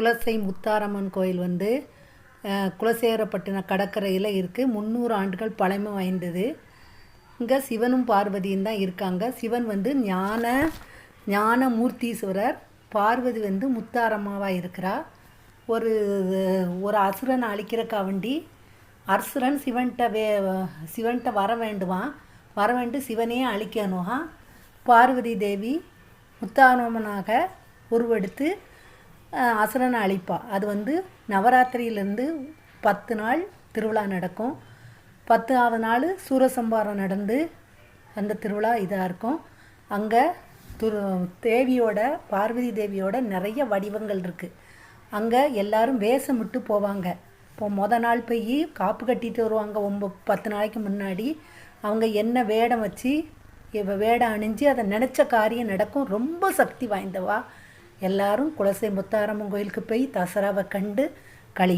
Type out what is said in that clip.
குலசை முத்தாரம்மன் கோயில் வந்து குலசேகரப்பட்டினம் கடற்கரையில் இருக்குது. 300 ஆண்டுகள் பழமை வாய்ந்தது. இங்கே சிவனும் பார்வதியும் தான் இருக்காங்க. சிவன் வந்து ஞானமூர்த்தீஸ்வரர், பார்வதி வந்து முத்தாரம்மாவாக இருக்கிறா. ஒரு அசுரனை அழிக்கிறக்கா வேண்டி அசுரன் சிவன்கிட்ட வர வேண்டு சிவனையே அழிக்கணுமா. பார்வதி தேவி முத்தாரம்மனாக உருவெடுத்து அசுரனை அழிப்பா. அது வந்து நவராத்திரியிலேருந்து 10 நாள் திருவிழா நடக்கும். 10ஆவது நாள் சூரசம்பாரம் நடந்து அந்த திருவிழா இதாக இருக்கும். அங்கே பார்வதி தேவியோட நிறைய வடிவங்கள் இருக்குது. அங்கே எல்லாரும் வேஷமிட்டு போவாங்க. இப்போ நாள் போய் காப்பு கட்டிட்டு வருவாங்க. 10 நாளைக்கு முன்னாடி அவங்க என்ன வேடம் வச்சு வேடம் அணிஞ்சு அதை நினச்ச காரியம் நடக்கும். ரொம்ப சக்தி வாய்ந்தவா. எல்லாரும் குலசை முத்தாரம்மன் கோயிலுக்கு போய் தசராவை கண்டு களி